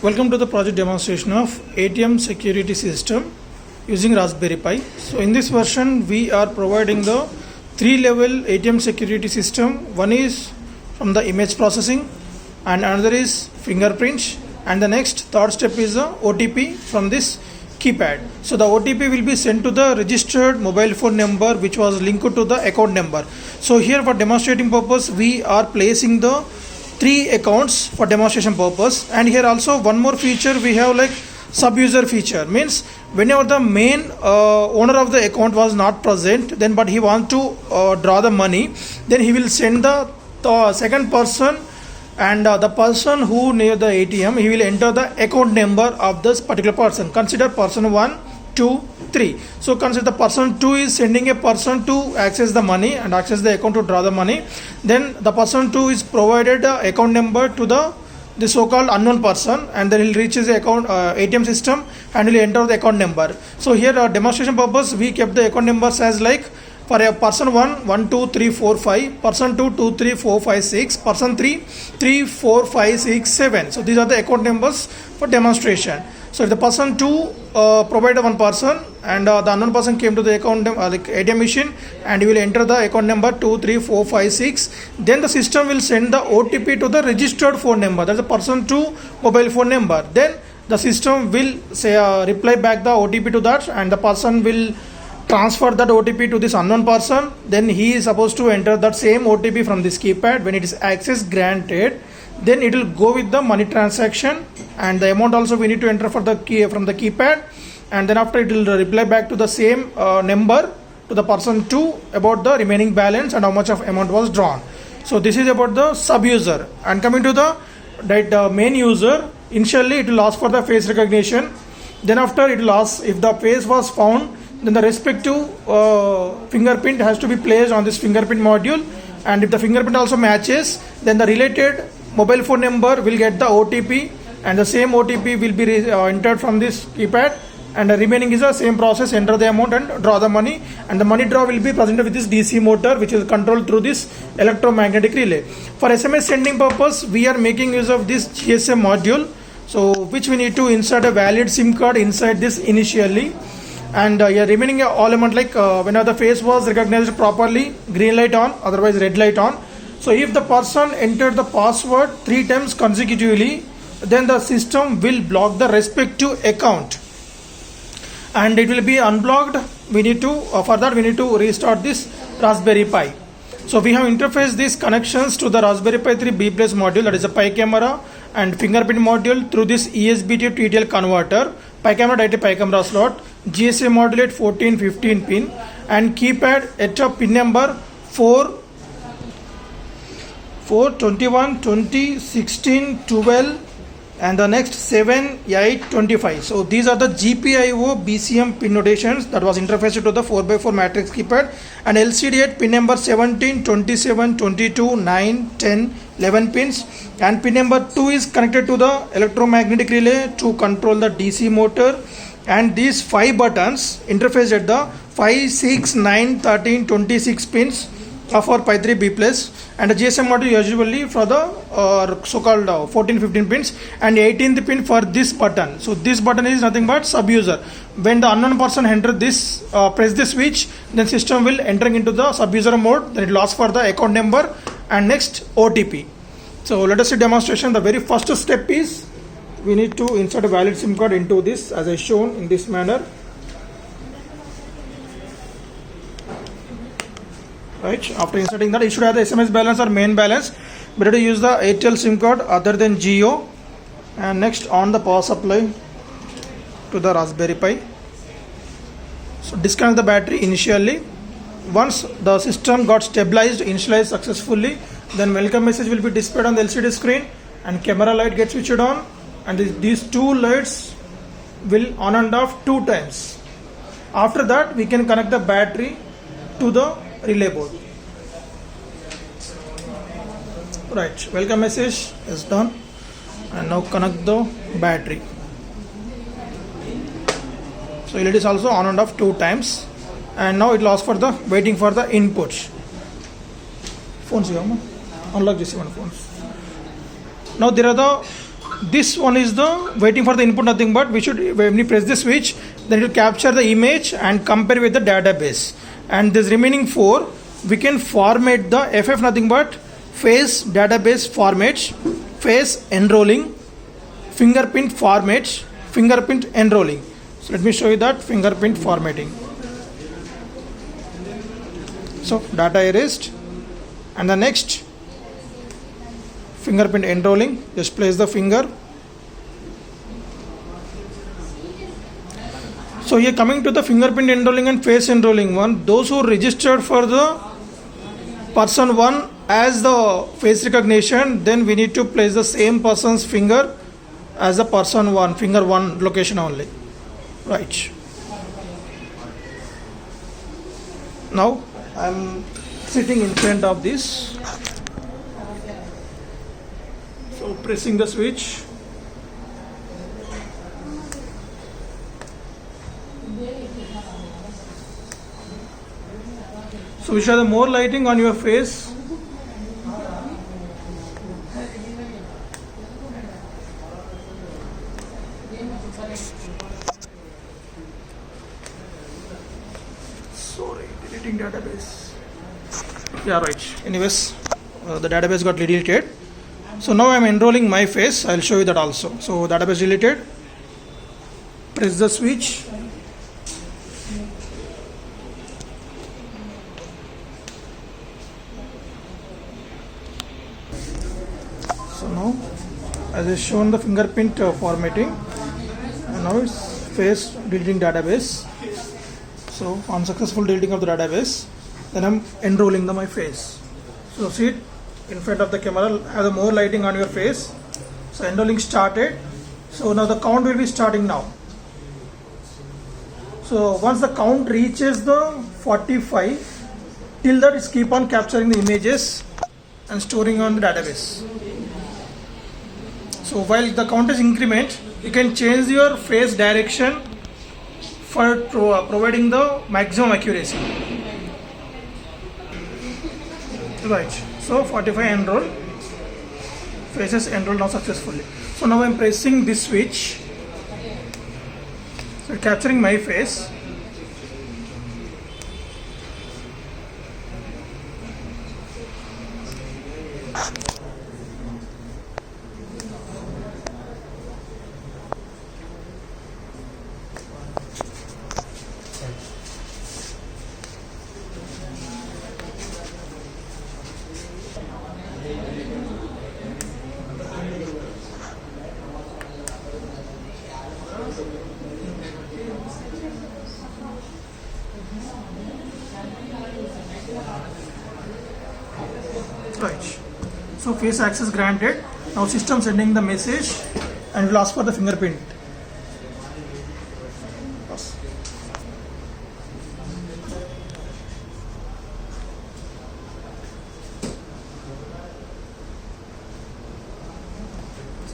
Welcome to the project demonstration of ATM security system using Raspberry Pi. So in this version we are providing the 3-level ATM security system. One is from the image processing and another is fingerprint, and the next third step is the OTP from this keypad. So the OTP will be sent to the registered mobile phone number which was linked to the account number. So here for demonstrating purpose we are placing the 3 accounts for demonstration purpose, and here also one more feature we have, like sub-user feature. Means whenever the main owner of the account was not present, then but he want to draw the money, then he will send the second person, and the person who near the ATM, he will enter the account number of this particular person. Consider person 1, 2, 3. So consider the person 2 is sending a person to access the money and access the account to draw the money. Then the person 2 is provided the account number to the so-called unknown person, and then he'll reach his account ATM system and he'll enter the account number. So here demonstration purpose we kept the account numbers as like for a person 1, 1, 2, 3, 4, 5, person 2, 2, 3, 4, 5, 6, person 3, 3, 4, 5, 6, 7. So these are the account numbers for demonstration. So if the person 2 provided one person and the unknown person came to the account like ATM machine, and he will enter the account number 2, 3, 4, 5, 6, then the system will send the OTP to the registered phone number, that's the person 2 mobile phone number. Then the system will say reply back the OTP to that, and the person will transfer that OTP to this unknown person. Then he is supposed to enter that same OTP from this keypad. When it is access granted, then it will go with the money transaction, and the amount also we need to enter for the key from the keypad, and then after it will reply back to the same number to the person 2 about the remaining balance and how much of amount was drawn. So this is about the sub user. And coming to the main user, initially it will ask for the face recognition. Then after it will ask if the face was found, then the respective fingerprint has to be placed on this fingerprint module, and if the fingerprint also matches, then the related mobile phone number will get the OTP, and the same OTP will be entered from this keypad, and the remaining is the same process, enter the amount and draw the money, and the money draw will be presented with this DC motor which is controlled through this electromagnetic relay. For SMS sending purpose we are making use of this GSM module, so which we need to insert a valid SIM card inside this initially, and remaining all amount like whenever the face was recognized properly, green light on, otherwise red light on. So if the person entered the password 3 times consecutively, then the system will block the respective account and it will be unblocked. We need to for that we need to restart this Raspberry Pi. So we have interfaced these connections to the Raspberry Pi 3 B+ module, that is a Pi camera and fingerprint module, through this ESB to TTL converter, Pi camera direct to Pi camera slot, GSM module at 14-15 pin, and keypad at a pin number 4, 21, 20, 16, 12, and the next 7, 8, 25. So these are the GPIO BCM pin notations that was interfaced to the 4x4 matrix keypad, and LCD at pin number 17, 27, 22, 9, 10, 11 pins, and pin number 2 is connected to the electromagnetic relay to control the DC motor, and these 5 buttons interface at the 5, 6, 9, 13, 26 pins of our Pi 3 B+, and the GSM module usually for the so-called 14-15 pins, and 18th pin for this button. So this button is nothing but sub-user. When the unknown person enter this, press this switch, then system will entering into the sub-user mode, then it will ask for the account number and next OTP. So let us see demonstration. The very first step is we need to insert a valid SIM card into this, as I shown in this manner. Right, after inserting that, you should have the SMS balance or main balance. Better to use the Airtel SIM card other than Jio. And next, on the power supply to the Raspberry Pi. So disconnect the battery initially. Once the system got stabilized, initialized successfully, then welcome message will be displayed on the LCD screen, and camera light gets switched on, and these 2 lights will on and off 2 times. After that, we can connect the battery to the relay board. Right, welcome message is done, and now connect the battery. So it is also on and off 2 times, and now it will ask for the waiting for the inputs. Phones unlock this one phones. Now there are the this one is the waiting for the input, nothing but we should, when we press the switch, then it will capture the image and compare with the database. And this remaining 4, we can format the FF, nothing but face database formats, face enrolling, fingerprint formats, fingerprint enrolling. So let me show you that fingerprint formatting. So data erased, and the next fingerprint enrolling, just place the finger. So here coming to the fingerprint enrolling and face enrolling one, those who registered for the person 1 as the face recognition, then we need to place the same person's finger as the person 1, finger 1 location only. Right. Now I am sitting in front of this. So pressing the switch. So we should have more lighting on your face. Sorry, deleting database. Yeah, right. Anyways, the database got deleted. So now I am enrolling my face. I will show you that also. So database deleted. Press the switch. So now, as I shown the fingerprint formatting, and now it's face deleting database. So on successful deleting of the database, then I'm enrolling my face. So see it in front of the camera, have the more lighting on your face. So enrolling started. So now the count will be starting now. So once the count reaches the 45, till that it's keep on capturing the images and storing on the database. So while the count is increment, you can change your face direction for providing the maximum accuracy. Right. So 45 enroll, faces enroll now successfully. So now I am pressing this switch. So capturing my face. Right. So face access granted. Now system sending the message and will ask for the fingerprint.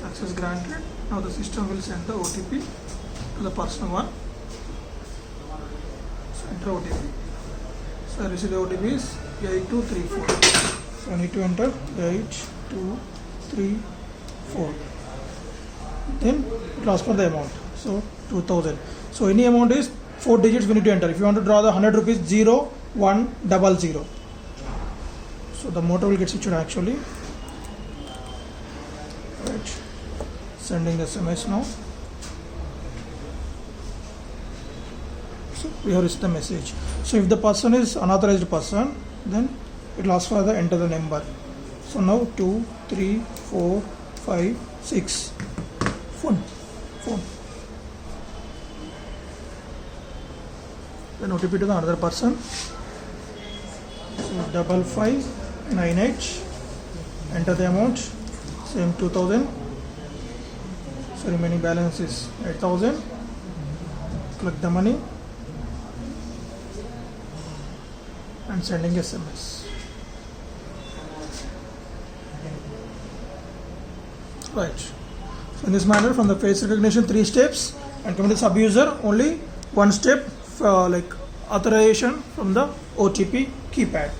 Access granted. Now the system will send the OTP to the person 1. So enter OTP. So I receive the OTP is 8234. So I need to enter 8234. Then it asks for the amount. So 2000. So any amount is 4 digits we need to enter. If you want to draw the 100 rupees, 0100. So the motor will get switched actually. Right. Sending the SMS now. So we have received the message. So if the person is unauthorized person, then it will ask for the enter the number. So now 2, 3, 4, 5, 6. Phone. Then OTP to the another person. So 5598. Enter the amount. Same 2000. So remaining balance is 8000. Click the money and sending SMS. Right. So in this manner, from the face recognition 3 steps, and coming to sub user only 1 step, like authorization from the OTP keypad.